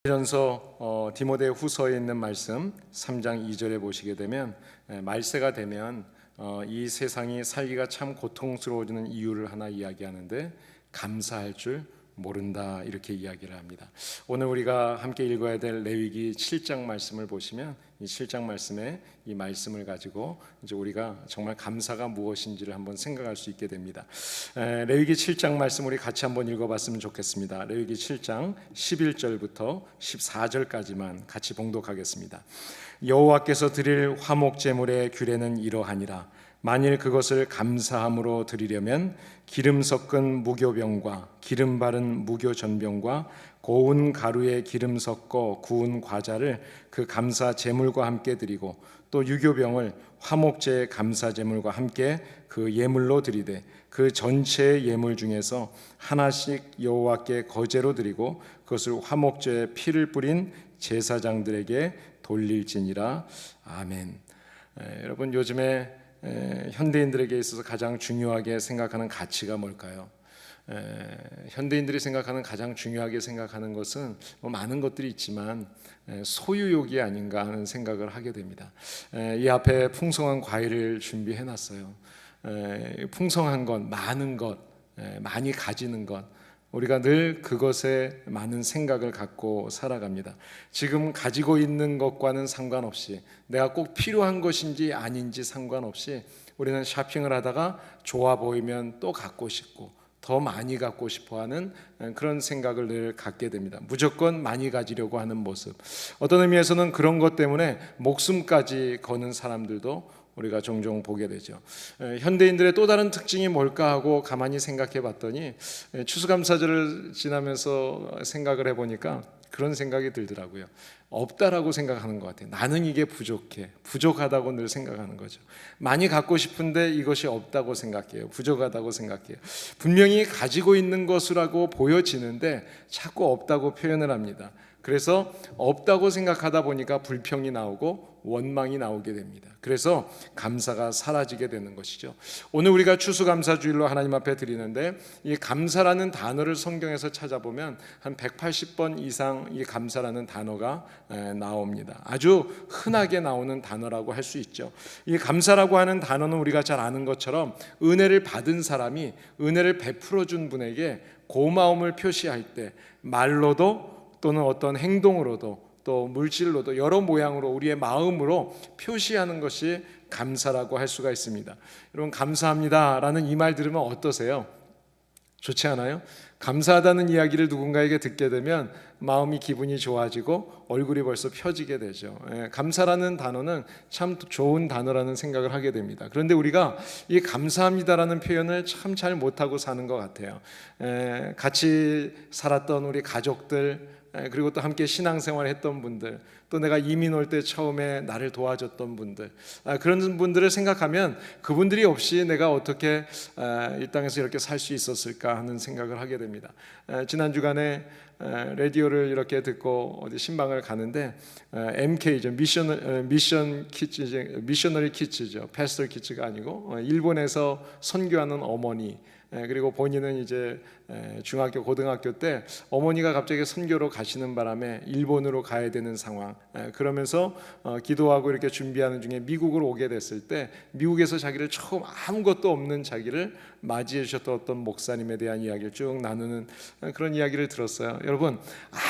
전서 디모데 후서에 있는 말씀 3장 2절에 보시게 되면 말세가 되면 이 세상이 살기가 참 고통스러워지는 이유를 하나 이야기하는데 감사할 줄 모른다 이렇게 이야기를 합니다. 오늘 우리가 함께 읽어야 될 레위기 7장 말씀을 보시면 이 7장 말씀에 이 말씀을 가지고 이제 우리가 정말 감사가 무엇인지를 한번 생각할 수 있게 됩니다. 레위기 7장 말씀 우리 같이 한번 읽어봤으면 좋겠습니다. 레위기 7장 11절부터 14절까지만 같이 봉독하겠습니다. 여호와께서 드릴 화목 제물의 규례는 이러하니라. 만일 그것을 감사함으로 드리려면 기름 섞은 무교병과 기름 바른 무교전병과 고운 가루에 기름 섞어 구운 과자를 그 감사 제물과 함께 드리고 또 유교병을 화목제의 감사 제물과 함께 그 예물로 드리되 그 전체의 예물 중에서 하나씩 여호와께 거제로 드리고 그것을 화목제의 피를 뿌린 제사장들에게 돌릴지니라. 아멘. 여러분, 요즘에 현대인들에게 있어서 가장 중요하게 생각하는 가치가 뭘까요? 현대인들이 생각하는 가장 중요하게 생각하는 것은 많은 것들이 있지만 소유욕이 아닌가 하는 생각을 하게 됩니다. 이 앞에 풍성한 과일을 준비해 놨어요. 풍성한 것, 많은 것, 많이 가지는 것, 우리가 늘 그것에 많은 생각을 갖고 살아갑니다. 지금 가지고 있는 것과는 상관없이 내가 꼭 필요한 것인지 아닌지 상관없이 우리는 쇼핑을 하다가 좋아 보이면 또 갖고 싶고 더 많이 갖고 싶어하는 그런 생각을 늘 갖게 됩니다. 무조건 많이 가지려고 하는 모습, 어떤 의미에서는 그런 것 때문에 목숨까지 거는 사람들도 우리가 종종 보게 되죠. 현대인들의 또 다른 특징이 뭘까 하고 가만히 생각해 봤더니 추수감사절을 지나면서 생각을 해보니까 그런 생각이 들더라고요. 없다라고 생각하는 것 같아요. 나는 이게 부족하다고 늘 생각하는 거죠. 많이 갖고 싶은데 이것이 없다고 생각해요. 부족하다고 생각해요. 분명히 가지고 있는 것이라고 보여지는데 자꾸 없다고 표현을 합니다. 그래서 없다고 생각하다 보니까 불평이 나오고 원망이 나오게 됩니다. 그래서 감사가 사라지게 되는 것이죠. 오늘 우리가 추수감사주일로 하나님 앞에 드리는데 이 감사라는 단어를 성경에서 찾아보면 한 180번 이상 이 감사라는 단어가 나옵니다. 아주 흔하게 나오는 단어라고 할 수 있죠. 이 감사라고 하는 단어는 우리가 잘 아는 것처럼 은혜를 받은 사람이 은혜를 베풀어 준 분에게 고마움을 표시할 때 말로도 또는 어떤 행동으로도 또 물질로도 여러 모양으로 우리의 마음으로 표시하는 것이 감사라고 할 수가 있습니다. 여러분, 감사합니다라는 이 말 들으면 어떠세요? 좋지 않아요? 감사하다는 이야기를 누군가에게 듣게 되면 마음이 기분이 좋아지고 얼굴이 벌써 펴지게 되죠. 감사라는 단어는 참 좋은 단어라는 생각을 하게 됩니다. 그런데 우리가 이 감사합니다라는 표현을 참 잘 못하고 사는 것 같아요. 같이 살았던 우리 가족들, 그리고 또 함께 신앙생활 했던 분들, 또 내가 이민 올 때 처음에 나를 도와줬던 분들, 그런 분들을 생각하면 그분들이 없이 내가 어떻게 이 땅에서 이렇게 살 수 있었을까 하는 생각을 하게 됩니다. 지난 주간에 라디오를 이렇게 듣고 어디 신방을 가는데 MK죠, 미션 키즈, 미셔너리 키즈죠, 패스터 키즈가 아니고 일본에서 선교하는 어머니, 그리고 본인은 이제 중학교, 고등학교 때 어머니가 갑자기 선교로 가시는 바람에 일본으로 가야 되는 상황, 그러면서 기도하고 이렇게 준비하는 중에 미국으로 오게 됐을 때 미국에서 자기를 처음 아무것도 없는 자기를 맞이해 주셨던 어떤 목사님에 대한 이야기를 쭉 나누는 그런 이야기를 들었어요. 여러분,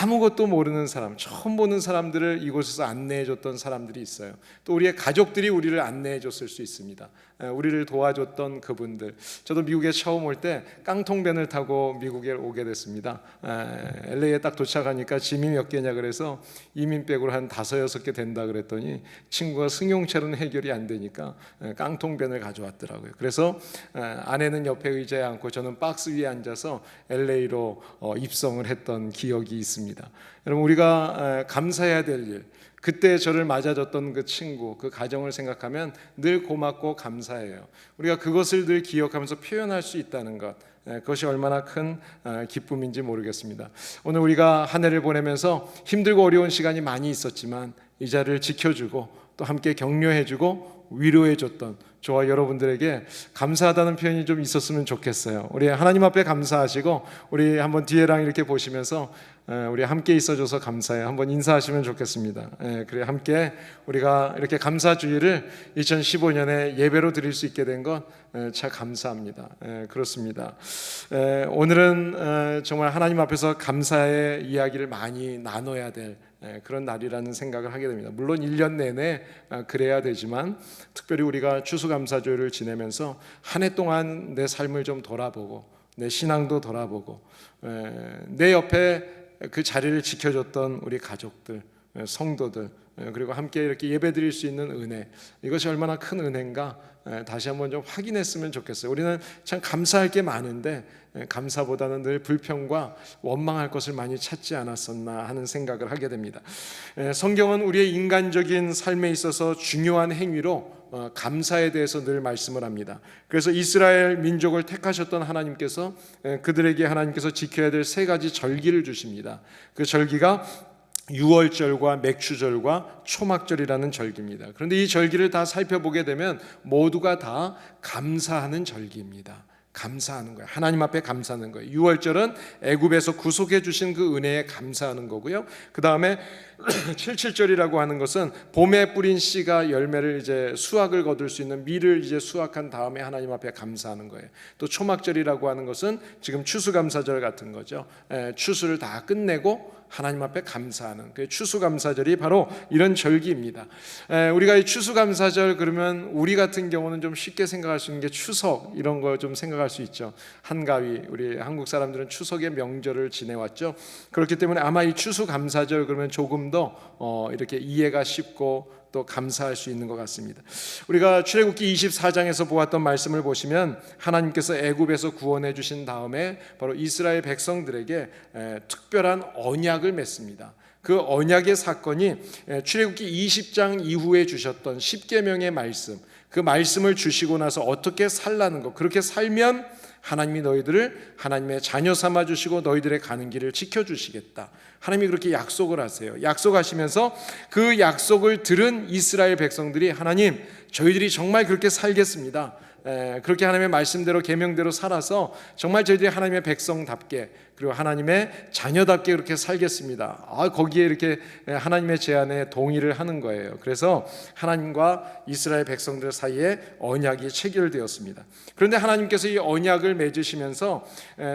아무것도 모르는 사람, 처음 보는 사람들을 이곳에서 안내해 줬던 사람들이 있어요. 또 우리의 가족들이 우리를 안내해 줬을 수 있습니다. 우리를 도와줬던 그분들. 저도 미국에 처음 올 때 깡통변을 타고 미국에 오게 됐습니다. LA에 딱 도착하니까 짐이 몇 개냐 그래서 이민백으로 한 5-6개 된다 그랬더니 친구가 승용차로는 해결이 안 되니까 깡통변을 가져왔더라고요. 그래서 아내는 옆에 의자에 앉고 저는 박스 위에 앉아서 LA로 입성을 했던 기억이 있습니다. 여러분, 우리가 감사해야 될 일, 그때 저를 맞아줬던 그 친구, 그 가정을 생각하면 늘 고맙고 감사해요. 우리가 그것을 늘 기억하면서 표현할 수 있다는 것, 그것이 얼마나 큰 기쁨인지 모르겠습니다. 오늘 우리가 한 해를 보내면서 힘들고 어려운 시간이 많이 있었지만 이 자리를 지켜주고 또 함께 격려해주고 위로해줬던 저와 여러분들에게 감사하다는 표현이 좀 있었으면 좋겠어요. 우리 하나님 앞에 감사하시고 우리 한번 뒤에랑 이렇게 보시면서 우리 함께 있어줘서 감사해요. 한번 인사하시면 좋겠습니다. 그래 함께 우리가 이렇게 감사주의를 2015년에 예배로 드릴 수 있게 된 것 참 감사합니다. 그렇습니다. 오늘은 정말 하나님 앞에서 감사의 이야기를 많이 나눠야 될 그런 날이라는 생각을 하게 됩니다. 물론 1년 내내 그래야 되지만 특별히 우리가 추수감사주의를 지내면서 한 해 동안 내 삶을 좀 돌아보고 내 신앙도 돌아보고 내 옆에 그 자리를 지켜줬던 우리 가족들, 성도들, 그리고 함께 이렇게 예배드릴 수 있는 은혜, 이것이 얼마나 큰 은혜인가 다시 한번 좀 확인했으면 좋겠어요. 우리는 참 감사할 게 많은데 감사보다는 늘 불평과 원망할 것을 많이 찾지 않았었나 하는 생각을 하게 됩니다. 성경은 우리의 인간적인 삶에 있어서 중요한 행위로 감사에 대해서 늘 말씀을 합니다. 그래서 이스라엘 민족을 택하셨던 하나님께서 그들에게 하나님께서 지켜야 될 세 가지 절기를 주십니다. 그 절기가 유월절과 맥추절과 초막절이라는 절기입니다. 그런데 이 절기를 다 살펴보게 되면 모두가 다 감사하는 절기입니다. 감사하는 거예요. 하나님 앞에 감사하는 거예요. 유월절은 애굽에서 구속해 주신 그 은혜에 감사하는 거고요. 그 다음에 77절이라고 하는 것은 봄에 뿌린 씨가 열매를 이제 수확을 거둘 수 있는 밀을 이제 수확한 다음에 하나님 앞에 감사하는 거예요. 또 초막절이라고 하는 것은 지금 추수감사절 같은 거죠. 추수를 다 끝내고 하나님 앞에 감사하는 그 추수감사절이 바로 이런 절기입니다. 우리가 이 추수감사절 그러면 우리 같은 경우는 좀 쉽게 생각할 수 있는 게 추석 이런 거 좀 생각할 수 있죠. 한가위, 우리 한국 사람들은 추석의 명절을 지내왔죠. 그렇기 때문에 아마 이 추수감사절 그러면 조금 더 이렇게 이해가 쉽고 또 감사할 수 있는 것 같습니다. 우리가 출애굽기 24장에서 보았던 말씀을 보시면 하나님께서 애굽에서 구원해 주신 다음에 바로 이스라엘 백성들에게 특별한 언약을 맺습니다. 그 언약의 사건이 출애굽기 20장 이후에 주셨던 10계명의 말씀, 그 말씀을 주시고 나서 어떻게 살라는 것, 그렇게 살면 하나님이 너희들을 하나님의 자녀 삼아 주시고 너희들의 가는 길을 지켜주시겠다. 하나님이 그렇게 약속을 하세요. 약속하시면서 그 약속을 들은 이스라엘 백성들이 하나님, 저희들이 정말 그렇게 살겠습니다. 그렇게 하나님의 말씀대로 계명대로 살아서 정말 저희들이 하나님의 백성답게 그리고 하나님의 자녀답게 그렇게 살겠습니다. 거기에 이렇게 하나님의 제안에 동의를 하는 거예요. 그래서 하나님과 이스라엘 백성들 사이에 언약이 체결되었습니다. 그런데 하나님께서 이 언약을 맺으시면서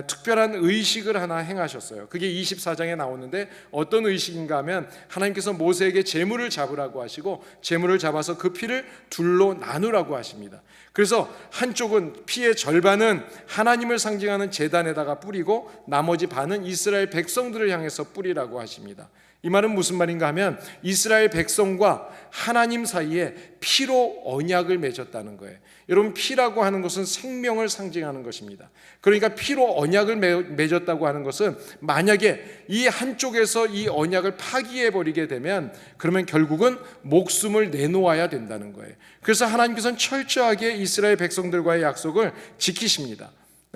특별한 의식을 하나 행하셨어요. 그게 24장에 나오는데 어떤 의식인가 하면 하나님께서 모세에게 제물을 잡으라고 하시고 제물을 잡아서 그 피를 둘로 나누라고 하십니다. 그래서 한쪽은 피의 절반은 하나님을 상징하는 제단에다가 뿌리고 나머지 반은 이스라엘 백성들을 향해서 뿌리라고 하십니다. 이 말은 무슨 말인가 하면 이스라엘 백성과 하나님 사이에 피로 언약을 맺었다는 거예요. 여러분, 피라고 하는 것은 생명을 상징하는 것입니다. 그러니까 피로 언약을 맺었다고 하는 것은 만약에 이 한쪽에서 이 언약을 파기해 버리게 되면 그러면 결국은 목숨을 내놓아야 된다는 거예요. 그래서 하나님께서는 철저하게 이스라엘 백성들과의 약속을 지키십니다.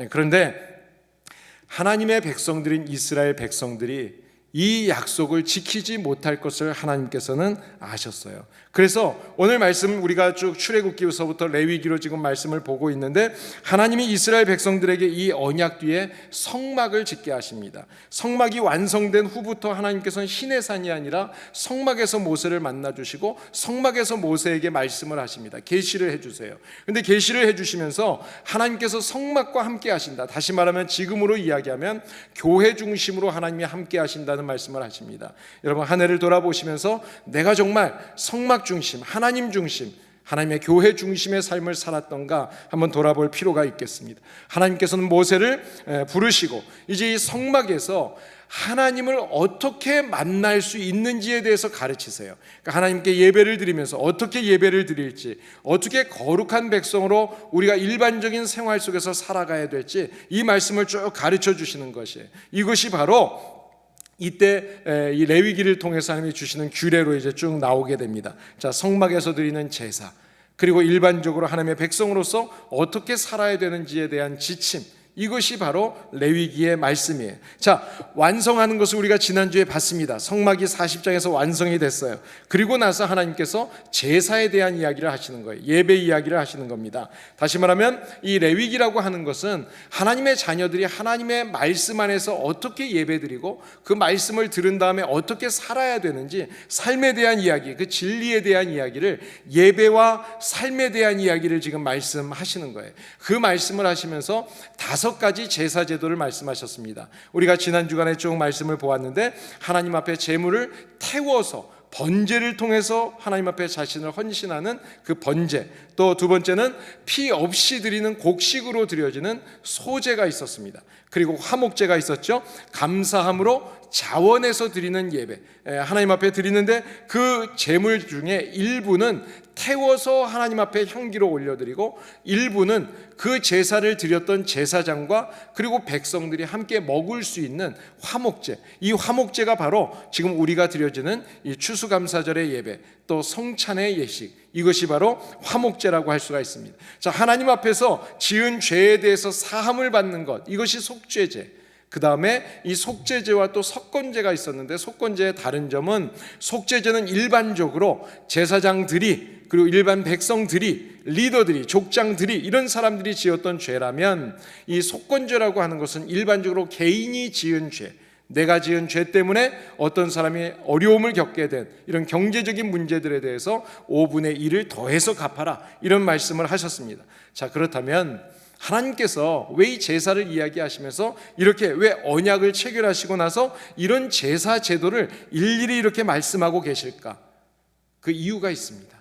그런데 하나님의 백성들인 이스라엘 백성들이 이 약속을 지키지 못할 것을 하나님께서는 아셨어요. 그래서 오늘 말씀 우리가 쭉 출애굽기서부터 레위기로 지금 말씀을 보고 있는데 하나님이 이스라엘 백성들에게 이 언약 뒤에 성막을 짓게 하십니다. 성막이 완성된 후부터 하나님께서는 시내산이 아니라 성막에서 모세를 만나 주시고 성막에서 모세에게 말씀을 하십니다. 계시를 해주세요. 그런데 계시를 해주시면서 하나님께서 성막과 함께 하신다. 다시 말하면 지금으로 이야기하면 교회 중심으로 하나님이 함께 하신다는 말씀을 하십니다. 여러분, 한 해를 돌아보시면서 내가 정말 성막 중심, 하나님 중심, 하나님의 교회 중심의 삶을 살았던가 한번 돌아볼 필요가 있겠습니다. 하나님께서는 모세를 부르시고 이제 이 성막에서 하나님을 어떻게 만날 수 있는지에 대해서 가르치세요. 그러니까 하나님께 예배를 드리면서 어떻게 예배를 드릴지, 어떻게 거룩한 백성으로 우리가 일반적인 생활 속에서 살아가야 될지 이 말씀을 쭉 가르쳐 주시는 것이에요. 이것이 바로 이때 이 레위기를 통해서 하나님이 주시는 규례로 이제 쭉 나오게 됩니다. 자, 성막에서 드리는 제사, 그리고 일반적으로 하나님의 백성으로서 어떻게 살아야 되는지에 대한 지침, 이것이 바로 레위기의 말씀이에요. 자, 완성하는 것을 우리가 지난주에 봤습니다. 성막이 40장에서 완성이 됐어요. 그리고 나서 하나님께서 제사에 대한 이야기를 하시는 거예요. 예배 이야기를 하시는 겁니다. 다시 말하면 이 레위기라고 하는 것은 하나님의 자녀들이 하나님의 말씀 안에서 어떻게 예배드리고 그 말씀을 들은 다음에 어떻게 살아야 되는지, 삶에 대한 이야기, 그 진리에 대한 이야기를, 예배와 삶에 대한 이야기를 지금 말씀하시는 거예요. 그 말씀을 하시면서 5가지 제사 제도를 말씀하셨습니다. 우리가 지난 주간에 쭉 말씀을 보았는데, 하나님 앞에 제물을 태워서 번제를 통해서 하나님 앞에 자신을 헌신하는 그 번제, 또 두 번째는 피 없이 드리는 곡식으로 드려지는 소제가 있었습니다. 그리고 화목제가 있었죠. 감사함으로 자원해서 드리는 예배, 하나님 앞에 드리는데 그 제물 중에 일부는 태워서 하나님 앞에 향기로 올려드리고, 일부는 그 제사를 드렸던 제사장과 그리고 백성들이 함께 먹을 수 있는 화목제, 이 화목제가 바로 지금 우리가 드려지는 이 추수감사절의 예배, 또 성찬의 예식, 이것이 바로 화목제라고 할 수가 있습니다. 자, 하나님 앞에서 지은 죄에 대해서 사함을 받는 것, 이것이 속죄제. 그 다음에 이 속죄제와 또 석건제가 있었는데, 속건제의 다른 점은, 속죄제는 일반적으로 제사장들이, 그리고 일반 백성들이, 리더들이, 족장들이, 이런 사람들이 지었던 죄라면, 이 속건제라고 하는 것은 일반적으로 개인이 지은 죄, 내가 지은 죄 때문에 어떤 사람이 어려움을 겪게 된 이런 경제적인 문제들에 대해서 5분의 1을 더해서 갚아라, 이런 말씀을 하셨습니다. 자, 그렇다면 하나님께서 왜 이 제사를 이야기하시면서 이렇게 왜 언약을 체결하시고 나서 이런 제사 제도를 일일이 이렇게 말씀하고 계실까? 그 이유가 있습니다.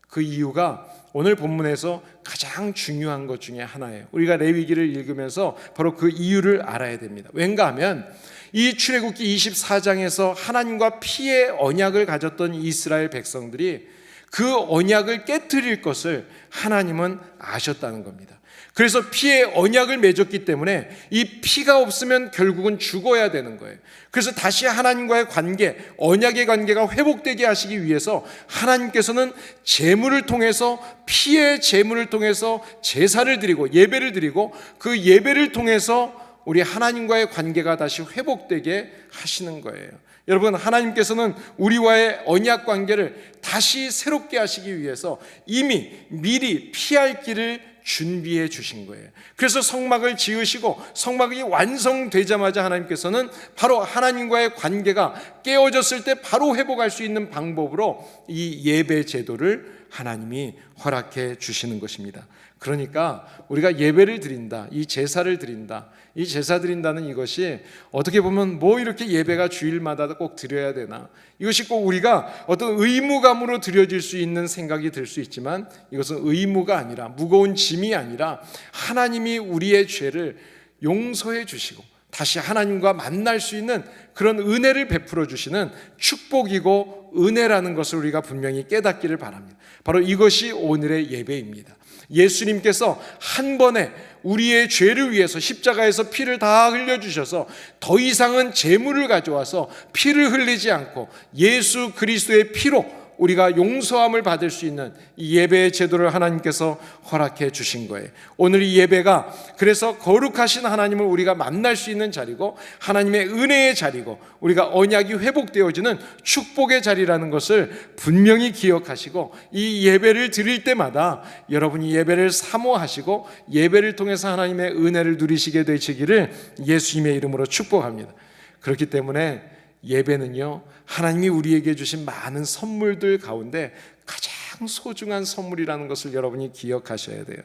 그 이유가 오늘 본문에서 가장 중요한 것 중에 하나예요. 우리가 레위기를 읽으면서 바로 그 이유를 알아야 됩니다. 왠가 하면 이 출애굽기 24장에서 하나님과 피의 언약을 가졌던 이스라엘 백성들이 그 언약을 깨트릴 것을 하나님은 아셨다는 겁니다. 그래서 피의 언약을 맺었기 때문에 이 피가 없으면 결국은 죽어야 되는 거예요. 그래서 다시 하나님과의 관계, 언약의 관계가 회복되게 하시기 위해서 하나님께서는 제물을 통해서, 피의 제물을 통해서 제사를 드리고 예배를 드리고, 그 예배를 통해서 우리 하나님과의 관계가 다시 회복되게 하시는 거예요. 여러분, 하나님께서는 우리와의 언약 관계를 다시 새롭게 하시기 위해서 이미 미리 피할 길을 준비해 주신 거예요. 그래서 성막을 지으시고 성막이 완성되자마자 하나님께서는 바로 하나님과의 관계가 깨어졌을 때 바로 회복할 수 있는 방법으로 이 예배 제도를 하나님이 허락해 주시는 것입니다. 그러니까 우리가 예배를 드린다, 이 제사를 드린다, 이 제사 드린다는 이것이 어떻게 보면 뭐 이렇게 예배가 주일마다 꼭 드려야 되나, 이것이 꼭 우리가 어떤 의무감으로 드려질 수 있는 생각이 들 수 있지만, 이것은 의무가 아니라, 무거운 짐이 아니라 하나님이 우리의 죄를 용서해 주시고 다시 하나님과 만날 수 있는 그런 은혜를 베풀어 주시는 축복이고 은혜라는 것을 우리가 분명히 깨닫기를 바랍니다. 바로 이것이 오늘의 예배입니다. 예수님께서 한 번에 우리의 죄를 위해서 십자가에서 피를 다 흘려주셔서 더 이상은 제물을 가져와서 피를 흘리지 않고 예수 그리스도의 피로 우리가 용서함을 받을 수 있는 이 예배의 제도를 하나님께서 허락해 주신 거예요. 오늘 이 예배가 그래서 거룩하신 하나님을 우리가 만날 수 있는 자리고, 하나님의 은혜의 자리고, 우리가 언약이 회복되어지는 축복의 자리라는 것을 분명히 기억하시고, 이 예배를 드릴 때마다 여러분이 예배를 사모하시고 예배를 통해서 하나님의 은혜를 누리시게 되시기를 예수님의 이름으로 축복합니다. 그렇기 때문에 예배는요, 하나님이 우리에게 주신 많은 선물들 가운데 가장 소중한 선물이라는 것을 여러분이 기억하셔야 돼요.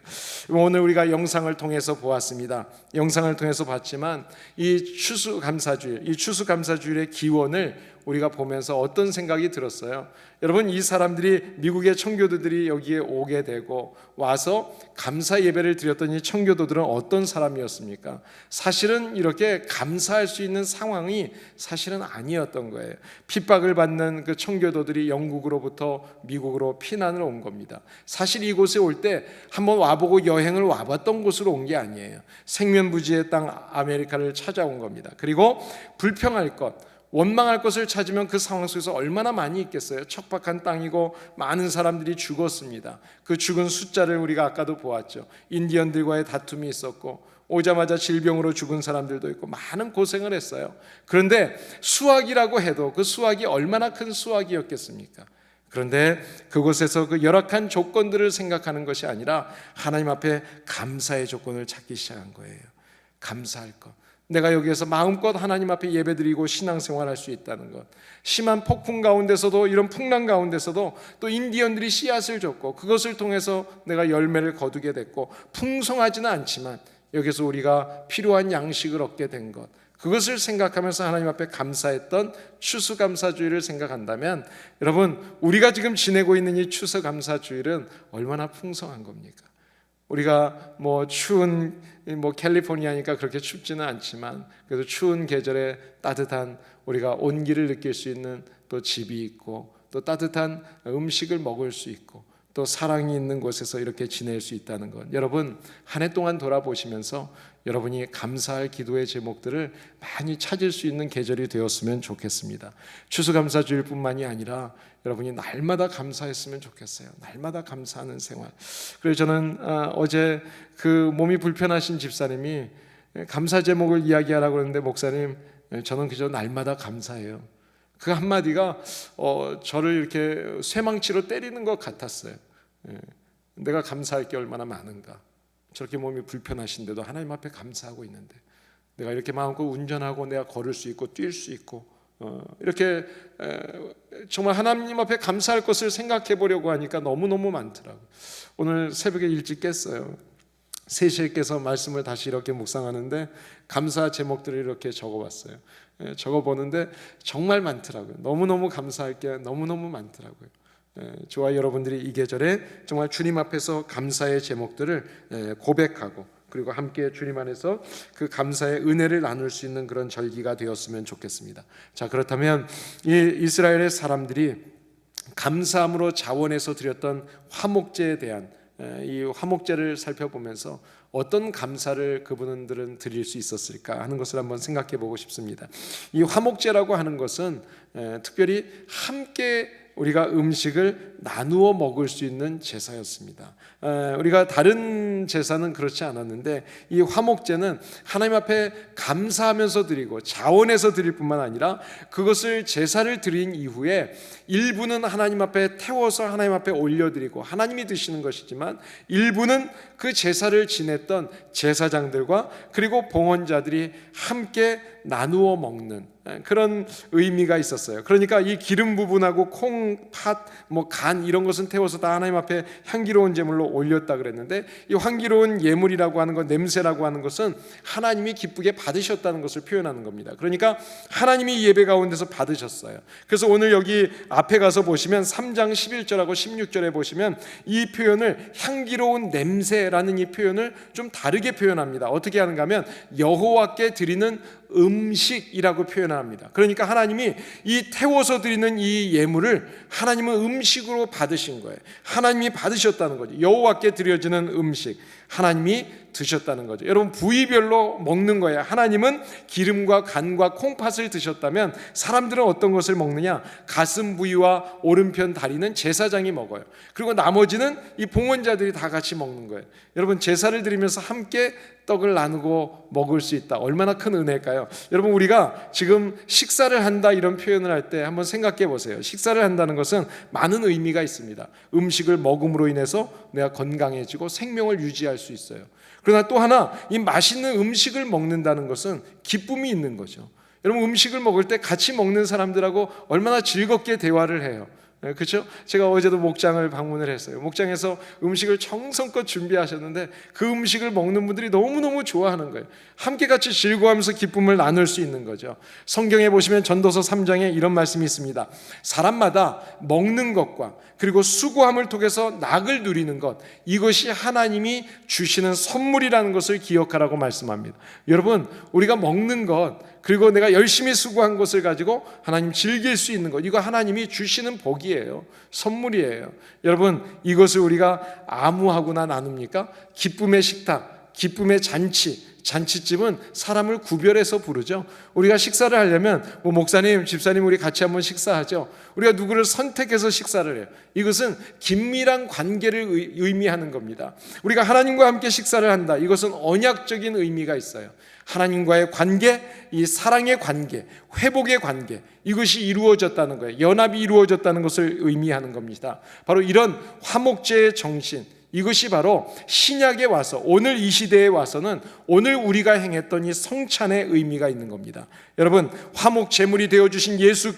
오늘 우리가 영상을 통해서 보았습니다. 영상을 통해서 봤지만 이 추수감사주일, 이 추수감사주일의 기원을 우리가 보면서 어떤 생각이 들었어요? 여러분, 이 사람들이, 미국의 청교도들이 여기에 오게 되고 와서 감사 예배를 드렸던 이 청교도들은 어떤 사람이었습니까? 사실은 이렇게 감사할 수 있는 상황이 사실은 아니었던 거예요. 핍박을 받는 그 청교도들이 영국으로부터 미국으로 피난을 온 겁니다. 사실 이곳에 올 때 한번 와보고 여행을 와봤던 곳으로 온 게 아니에요. 생면부지의 땅 아메리카를 찾아온 겁니다. 그리고 불평할 것, 원망할 것을 찾으면 그 상황 속에서 얼마나 많이 있겠어요. 척박한 땅이고 많은 사람들이 죽었습니다. 그 죽은 숫자를 우리가 아까도 보았죠. 인디언들과의 다툼이 있었고 오자마자 질병으로 죽은 사람들도 있고 많은 고생을 했어요. 그런데 수확이라고 해도 그 수확이 얼마나 큰 수확이었겠습니까? 그런데 그곳에서 그 열악한 조건들을 생각하는 것이 아니라 하나님 앞에 감사의 조건을 찾기 시작한 거예요. 감사할 것. 내가 여기에서 마음껏 하나님 앞에 예배드리고 신앙생활할 수 있다는 것, 심한 폭풍 가운데서도, 이런 풍랑 가운데서도 또 인디언들이 씨앗을 줬고 그것을 통해서 내가 열매를 거두게 됐고, 풍성하지는 않지만 여기서 우리가 필요한 양식을 얻게 된 것, 그것을 생각하면서 하나님 앞에 감사했던 추수감사주일을 생각한다면, 여러분, 우리가 지금 지내고 있는 이 추수감사주일은 얼마나 풍성한 겁니까? 우리가 추운 캘리포니아니까 그렇게 춥지는 않지만, 그래도 추운 계절에 따뜻한, 우리가 온기를 느낄 수 있는 또 집이 있고, 또 따뜻한 음식을 먹을 수 있고, 또 사랑이 있는 곳에서 이렇게 지낼 수 있다는 것, 여러분 한 해 동안 돌아보시면서 여러분이 감사할 기도의 제목들을 많이 찾을 수 있는 계절이 되었으면 좋겠습니다. 추수감사주일뿐만이 아니라 여러분이 날마다 감사했으면 좋겠어요. 날마다 감사하는 생활. 그래서 저는 어제 그 몸이 불편하신 집사님이 감사 제목을 이야기하라고 그러는데, 목사님, 저는 그저 날마다 감사해요. 그 한마디가 저를 이렇게 쇠망치로 때리는 것 같았어요. 내가 감사할 게 얼마나 많은가. 저렇게 몸이 불편하신데도 하나님 앞에 감사하고 있는데, 내가 이렇게 마음껏 운전하고 내가 걸을 수 있고 뛸 수 있고, 이렇게 정말 하나님 앞에 감사할 것을 생각해 보려고 하니까 너무너무 많더라고요. 오늘 새벽에 일찍 깼어요. 3시에 깨서 말씀을 다시 이렇게 묵상하는데 감사 제목들을 이렇게 적어봤어요. 적어보는데 정말 많더라고요. 너무너무 감사할 게 너무너무 많더라고요. 저와 여러분들이 이 계절에 정말 주님 앞에서 감사의 제목들을 고백하고, 그리고 함께 주님 안에서 그 감사의 은혜를 나눌 수 있는 그런 절기가 되었으면 좋겠습니다. 자, 그렇다면 이 이스라엘의 사람들이 감사함으로 자원해서 드렸던 화목제에 대한 이 화목제를 살펴보면서 어떤 감사를 그분들은 드릴 수 있었을까 하는 것을 한번 생각해 보고 싶습니다. 이 화목제라고 하는 것은 특별히 함께 우리가 음식을 나누어 먹을 수 있는 제사였습니다. 우리가 다른 제사는 그렇지 않았는데, 이 화목제는 하나님 앞에 감사하면서 드리고 자원해서 드릴 뿐만 아니라 그것을 제사를 드린 이후에 일부는 하나님 앞에 태워서 하나님 앞에 올려드리고 하나님이 드시는 것이지만, 일부는 그 제사를 지냈던 제사장들과 그리고 봉헌자들이 함께 나누어 먹는 그런 의미가 있었어요. 그러니까 이 기름 부분하고 콩, 팥, 간 이런 것은 태워서 다 하나님 앞에 향기로운 제물로 올렸다 그랬는데, 이 향기로운 예물이라고 하는 것, 냄새라고 하는 것은 하나님이 기쁘게 받으셨다는 것을 표현하는 겁니다. 그러니까 하나님이 예배 가운데서 받으셨어요. 그래서 오늘 여기 앞에 가서 보시면 3장 11절하고 16절에 보시면 이 표현을 향기로운 냄새라는 이 표현을 좀 다르게 표현합니다. 어떻게 하는가 하면 여호와께 드리는 음식이라고 표현합니다. 그러니까 하나님이 이 태워서 드리는 이 예물을 하나님은 음식으로 받으신 거예요. 하나님이 받으셨다는 거죠. 여호와께 드려지는 음식, 하나님이 드셨다는 거죠. 여러분, 부위별로 먹는 거예요. 하나님은 기름과 간과 콩팥을 드셨다면 사람들은 어떤 것을 먹느냐? 가슴 부위와 오른편 다리는 제사장이 먹어요. 그리고 나머지는 이 봉헌자들이 다 같이 먹는 거예요. 여러분, 제사를 드리면서 함께 떡을 나누고 먹을 수 있다. 얼마나 큰 은혜일까요? 여러분, 우리가 지금 식사를 한다 이런 표현을 할 때 한번 생각해 보세요. 식사를 한다는 것은 많은 의미가 있습니다. 음식을 먹음으로 인해서 내가 건강해지고 생명을 유지할 수 있어요. 그러나 또 하나, 이 맛있는 음식을 먹는다는 것은 기쁨이 있는 거죠. 여러분, 음식을 먹을 때 같이 먹는 사람들하고 얼마나 즐겁게 대화를 해요. 그렇죠? 제가 어제도 목장을 방문을 했어요. 목장에서 음식을 정성껏 준비하셨는데 그 음식을 먹는 분들이 너무너무 좋아하는 거예요. 함께 같이 즐거워하면서 기쁨을 나눌 수 있는 거죠. 성경에 보시면 전도서 3장에 이런 말씀이 있습니다. 사람마다 먹는 것과 그리고 수고함을 통해서 낙을 누리는 것, 이것이 하나님이 주시는 선물이라는 것을 기억하라고 말씀합니다. 여러분, 우리가 먹는 것, 그리고 내가 열심히 수고한 것을 가지고 하나님 즐길 수 있는 것, 이거 하나님이 주시는 복이에요. 선물이에요. 여러분, 이것을 우리가 아무하고나 나눕니까? 기쁨의 식탁, 기쁨의 잔치, 잔치집은 사람을 구별해서 부르죠. 우리가 식사를 하려면 목사님, 집사님 우리 같이 한번 식사하죠. 우리가 누구를 선택해서 식사를 해요. 이것은 긴밀한 관계를 의미하는 겁니다. 우리가 하나님과 함께 식사를 한다. 이것은 언약적인 의미가 있어요. 하나님과의 관계, 이 사랑의 관계, 회복의 관계, 이것이 이루어졌다는 거예요. 연합이 이루어졌다는 것을 의미하는 겁니다. 바로 이런 화목제의 정신, 이것이 바로 신약에 와서, 오늘 이 시대에 와서는 오늘 우리가 행했던 이 성찬의 의미가 있는 겁니다. 여러분, 화목 제물이 되어주신 예수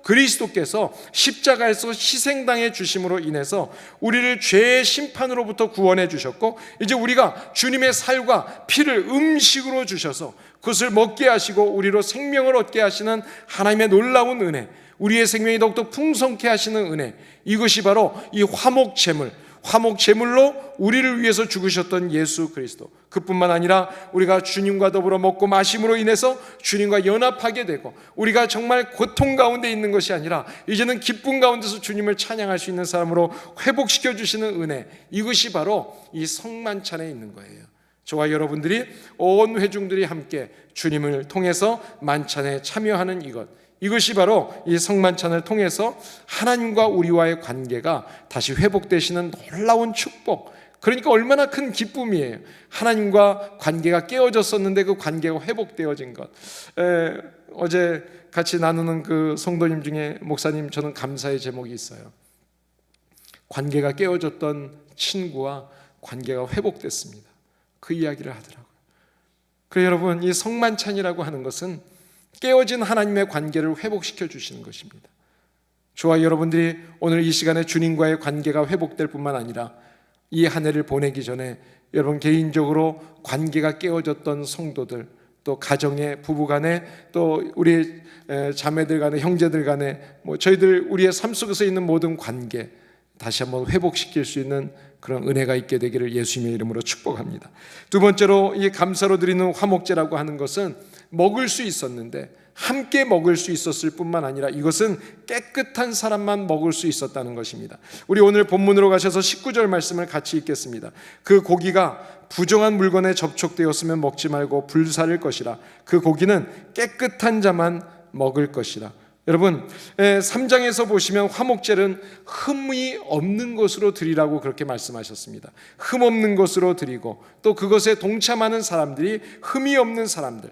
그리스도께서 십자가에서 희생당해 주심으로 인해서 우리를 죄의 심판으로부터 구원해 주셨고, 이제 우리가 주님의 살과 피를 음식으로 주셔서 그것을 먹게 하시고 우리로 생명을 얻게 하시는 하나님의 놀라운 은혜, 우리의 생명이 더욱더 풍성케 하시는 은혜, 이것이 바로 이 화목 제물로 우리를 위해서 죽으셨던 예수 그리스도. 그뿐만 아니라 우리가 주님과 더불어 먹고 마심으로 인해서 주님과 연합하게 되고, 우리가 정말 고통 가운데 있는 것이 아니라 이제는 기쁨 가운데서 주님을 찬양할 수 있는 사람으로 회복시켜 주시는 은혜, 이것이 바로 이 성만찬에 있는 거예요. 저와 여러분들이 온 회중들이 함께 주님을 통해서 만찬에 참여하는 이것이 바로 이 성만찬을 통해서 하나님과 우리와의 관계가 다시 회복되시는 놀라운 축복, 그러니까 얼마나 큰 기쁨이에요. 하나님과 관계가 깨어졌었는데 그 관계가 회복되어진 것. 어제 같이 나누는 그 성도님 중에 목사님, 저는 감사의 제목이 있어요. 관계가 깨어졌던 친구와 관계가 회복됐습니다. 그 이야기를 하더라고요. 그래서 여러분, 이 성만찬이라고 하는 것은 깨어진 하나님의 관계를 회복시켜 주시는 것입니다. 저와 여러분들이 오늘 이 시간에 주님과의 관계가 회복될 뿐만 아니라 이 한 해를 보내기 전에 여러분 개인적으로 관계가 깨어졌던 성도들, 또 가정에, 부부간에, 또 우리 자매들 간에, 형제들 간에, 저희들 우리의 삶 속에서 있는 모든 관계 다시 한번 회복시킬 수 있는 그런 은혜가 있게 되기를 예수님의 이름으로 축복합니다. 두 번째로, 이 감사로 드리는 화목제라고 하는 것은 먹을 수 있었는데 함께 먹을 수 있었을 뿐만 아니라 이것은 깨끗한 사람만 먹을 수 있었다는 것입니다. 우리 오늘 본문으로 가셔서 19절 말씀을 같이 읽겠습니다. 그 고기가 부정한 물건에 접촉되었으면 먹지 말고 불사를 것이라. 그 고기는 깨끗한 자만 먹을 것이라. 여러분, 3장에서 보시면 화목제는 흠이 없는 것으로 드리라고 그렇게 말씀하셨습니다. 흠 없는 것으로 드리고, 또 그것에 동참하는 사람들이 흠이 없는 사람들,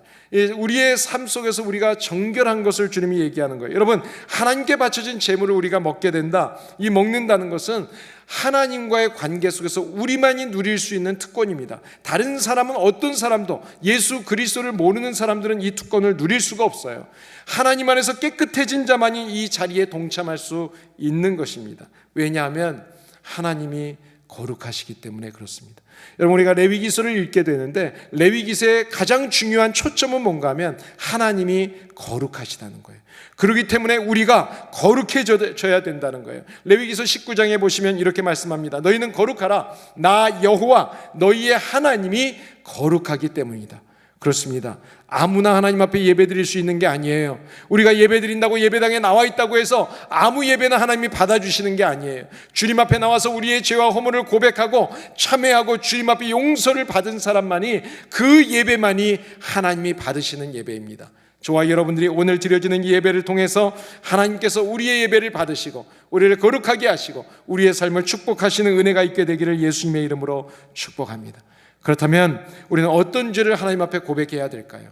우리의 삶 속에서 우리가 정결한 것을 주님이 얘기하는 거예요. 여러분, 하나님께 바쳐진 제물을 우리가 먹게 된다. 이 먹는다는 것은 하나님과의 관계 속에서 우리만이 누릴 수 있는 특권입니다. 다른 사람은, 어떤 사람도, 예수 그리스도를 모르는 사람들은 이 특권을 누릴 수가 없어요. 하나님 안에서 깨끗해진 자만이 이 자리에 동참할 수 있는 것입니다. 왜냐하면 하나님이 거룩하시기 때문에 그렇습니다. 여러분, 우리가 레위기서를 읽게 되는데 레위기서의 가장 중요한 초점은 뭔가 하면 하나님이 거룩하시다는 거예요. 그렇기 때문에 우리가 거룩해져야 된다는 거예요. 레위기서 19장에 보시면 이렇게 말씀합니다. 너희는 거룩하라. 나 여호와 너희의 하나님이 거룩하기 때문이다. 그렇습니다. 아무나 하나님 앞에 예배드릴 수 있는 게 아니에요. 우리가 예배드린다고 예배당에 나와 있다고 해서 아무 예배나 하나님이 받아주시는 게 아니에요. 주님 앞에 나와서 우리의 죄와 허물을 고백하고 참회하고 주님 앞에 용서를 받은 사람만이, 그 예배만이 하나님이 받으시는 예배입니다. 저와 여러분들이 오늘 드려지는 이 예배를 통해서 하나님께서 우리의 예배를 받으시고 우리를 거룩하게 하시고 우리의 삶을 축복하시는 은혜가 있게 되기를 예수님의 이름으로 축복합니다. 그렇다면 우리는 어떤 죄를 하나님 앞에 고백해야 될까요?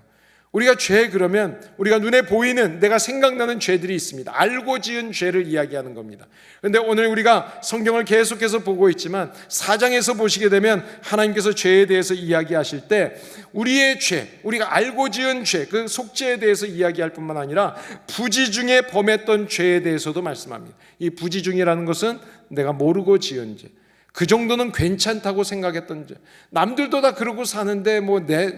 우리가 죄, 그러면 우리가 눈에 보이는, 내가 생각나는 죄들이 있습니다. 알고 지은 죄를 이야기하는 겁니다. 그런데 오늘 우리가 성경을 계속해서 보고 있지만 4장에서 보시게 되면 하나님께서 죄에 대해서 이야기하실 때 우리의 죄, 우리가 알고 지은 죄, 그 속죄에 대해서 이야기할 뿐만 아니라 부지 중에 범했던 죄에 대해서도 말씀합니다. 이 부지 중이라는 것은 내가 모르고 지은 죄, 그 정도는 괜찮다고 생각했던 죄, 남들도 다 그러고 사는데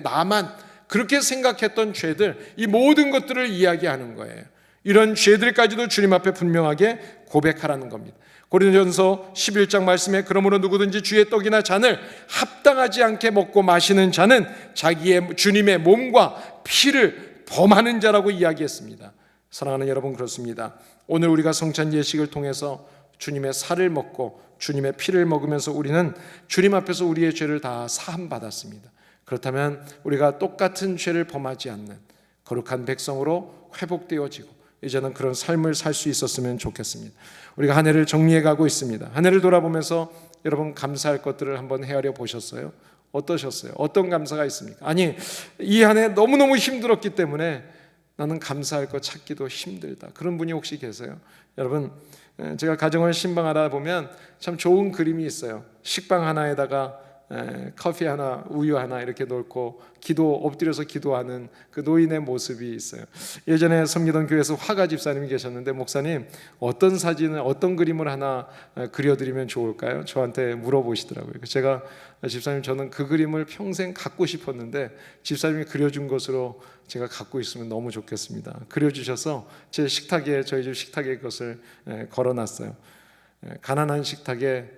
나만 그렇게 생각했던 죄들, 이 모든 것들을 이야기하는 거예요. 이런 죄들까지도 주님 앞에 분명하게 고백하라는 겁니다. 고린도전서 11장 말씀에 그러므로 누구든지 주의 떡이나 잔을 합당하지 않게 먹고 마시는 자는 자기의 주님의 몸과 피를 범하는 자라고 이야기했습니다. 사랑하는 여러분, 그렇습니다. 오늘 우리가 성찬 예식을 통해서 주님의 살을 먹고 주님의 피를 먹으면서 우리는 주님 앞에서 우리의 죄를 다 사함 받았습니다. 그렇다면 우리가 똑같은 죄를 범하지 않는 거룩한 백성으로 회복되어지고 이제는 그런 삶을 살 수 있었으면 좋겠습니다. 우리가 한 해를 정리해 가고 있습니다. 한 해를 돌아보면서 여러분 감사할 것들을 한번 헤아려 보셨어요? 어떠셨어요? 어떤 감사가 있습니까? 아니, 이 한 해 너무너무 힘들었기 때문에 나는 감사할 것 찾기도 힘들다, 그런 분이 혹시 계세요? 여러분, 제가 가정을 신방하다 보면 참 좋은 그림이 있어요. 식빵 하나에다가 커피 하나, 우유 하나 이렇게 놓고 엎드려서 기도하는 그 노인의 모습이 있어요. 예전에 섬기던 교회에서 화가 집사님이 계셨는데, 목사님 어떤 사진을, 어떤 그림을 하나 그려드리면 좋을까요? 저한테 물어보시더라고요. 제가 집사님, 저는 그 그림을 평생 갖고 싶었는데 집사님이 그려준 것으로 제가 갖고 있으면 너무 좋겠습니다. 그려주셔서 제 식탁에, 저희 집 식탁에 그것을 걸어놨어요. 가난한 식탁에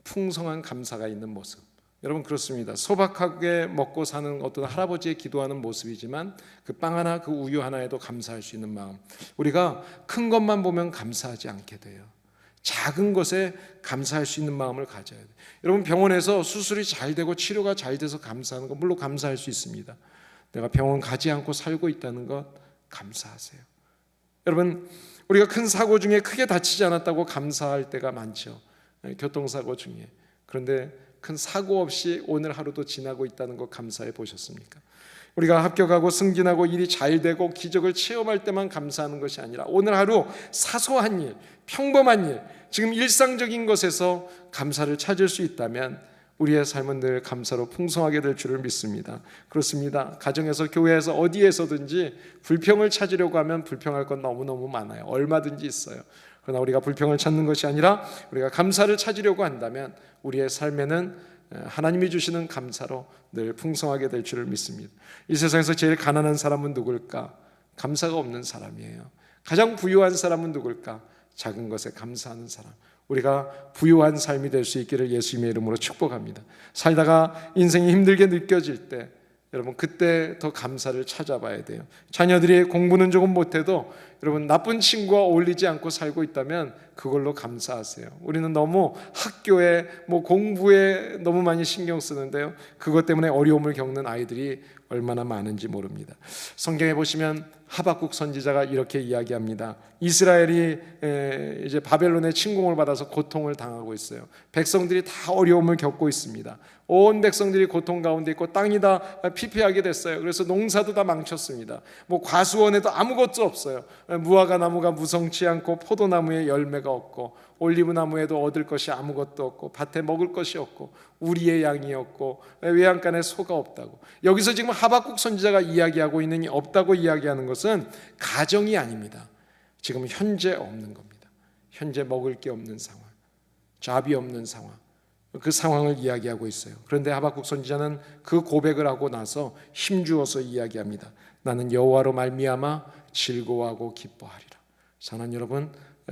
풍성한 감사가 있는 모습. 여러분, 그렇습니다. 소박하게 먹고 사는 어떤 할아버지의 기도하는 모습이지만 그 빵 하나, 그 우유 하나에도 감사할 수 있는 마음. 우리가 큰 것만 보면 감사하지 않게 돼요. 작은 것에 감사할 수 있는 마음을 가져야 돼요. 여러분, 병원에서 수술이 잘 되고 치료가 잘 돼서 감사하는 것, 물론 감사할 수 있습니다. 내가 병원 가지 않고 살고 있다는 것 감사하세요. 여러분, 우리가 큰 사고 중에 크게 다치지 않았다고 감사할 때가 많죠. 교통사고 중에. 그런데 큰 사고 없이 오늘 하루도 지나고 있다는 것 감사해 보셨습니까? 우리가 합격하고 승진하고 일이 잘 되고 기적을 체험할 때만 감사하는 것이 아니라 오늘 하루 사소한 일, 평범한 일, 지금 일상적인 것에서 감사를 찾을 수 있다면 우리의 삶은 늘 감사로 풍성하게 될 줄을 믿습니다. 그렇습니다. 가정에서, 교회에서, 어디에서든지 불평을 찾으려고 하면 불평할 건 너무너무 많아요. 얼마든지 있어요. 그러나 우리가 불평을 찾는 것이 아니라 우리가 감사를 찾으려고 한다면 우리의 삶에는 하나님이 주시는 감사로 늘 풍성하게 될 줄을 믿습니다. 이 세상에서 제일 가난한 사람은 누굴까? 감사가 없는 사람이에요. 가장 부유한 사람은 누굴까? 작은 것에 감사하는 사람. 우리가 부유한 삶이 될 수 있기를 예수님의 이름으로 축복합니다. 살다가 인생이 힘들게 느껴질 때 여러분, 그때 더 감사를 찾아봐야 돼요. 자녀들이 공부는 조금 못해도 여러분, 나쁜 친구와 어울리지 않고 살고 있다면 그걸로 감사하세요. 우리는 너무 학교에, 공부에 너무 많이 신경 쓰는데요, 그것 때문에 어려움을 겪는 아이들이 얼마나 많은지 모릅니다. 성경에 보시면 하박국 선지자가 이렇게 이야기합니다. 이스라엘이 이제 바벨론의 침공을 받아서 고통을 당하고 있어요. 백성들이 다 어려움을 겪고 있습니다. 온 백성들이 고통 가운데 있고 땅이 다 피폐하게 됐어요. 그래서 농사도 다 망쳤습니다. 과수원에도 아무것도 없어요. 무화과 나무가 무성치 않고 포도나무에 열매가 없고 올리브 나무에도 얻을 것이 아무것도 없고 밭에 먹을 것이 없고 우리의 양이 없고 외양간에 소가 없다고. 여기서 지금 하박국 선지자가 이야기하고 있는 이 없다고 이야기하는 것은 가정이 아닙니다. 지금 현재 없는 겁니다. 현재 먹을 게 없는 상황, 잡이 없는 상황, 그 상황을 이야기하고 있어요. 그런데 하박국 선지자는 그 고백을 하고 나서 힘주어서 이야기합니다. 나는 여호와로 말미암아 즐거워하고 기뻐하리라. 사랑하는 여러분,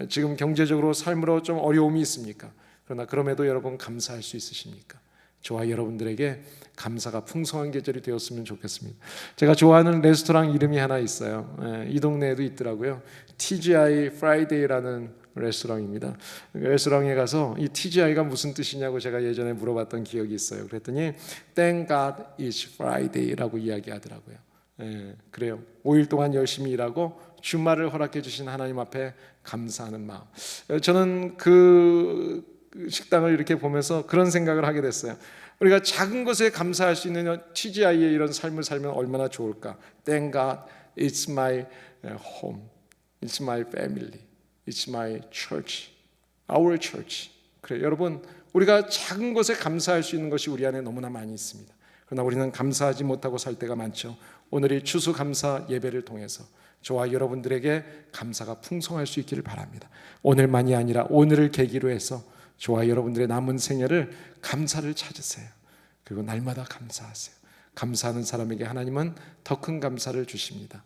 지금 경제적으로 삶으로 좀 어려움이 있습니까? 그러나 그럼에도 여러분 감사할 수 있으십니까? 저와 여러분들에게 감사가 풍성한 계절이 되었으면 좋겠습니다. 제가 좋아하는 레스토랑 이름이 하나 있어요. 이 동네에도 있더라고요. TGI 프라이데이라는 레스토랑입니다. 레스토랑에 가서 이 TGI가 무슨 뜻이냐고 제가 예전에 물어봤던 기억이 있어요. 그랬더니 Thank God it's Friday라고 이야기하더라고요. 그래요. 5일 동안 열심히 일하고 주말을 허락해 주신 하나님 앞에 감사하는 마음. 저는 그 식당을 이렇게 보면서 그런 생각을 하게 됐어요. 우리가 작은 것에 감사할 수 있는 TGI의 이런 삶을 살면 얼마나 좋을까. Thank God it's my home, it's my family, it's my church, our church. 그래, 여러분, 우리가 작은 것에 감사할 수 있는 것이 우리 안에 너무나 많이 있습니다. 그러나 우리는 감사하지 못하고 살 때가 많죠. 오늘 이 추수감사 예배를 통해서 저와 여러분들에게 감사가 풍성할 수 있기를 바랍니다. 오늘만이 아니라 오늘을 계기로 해서 저와 여러분들의 남은 생애를 감사를 찾으세요. 그리고 날마다 감사하세요. 감사하는 사람에게 하나님은 더 큰 감사를 주십니다.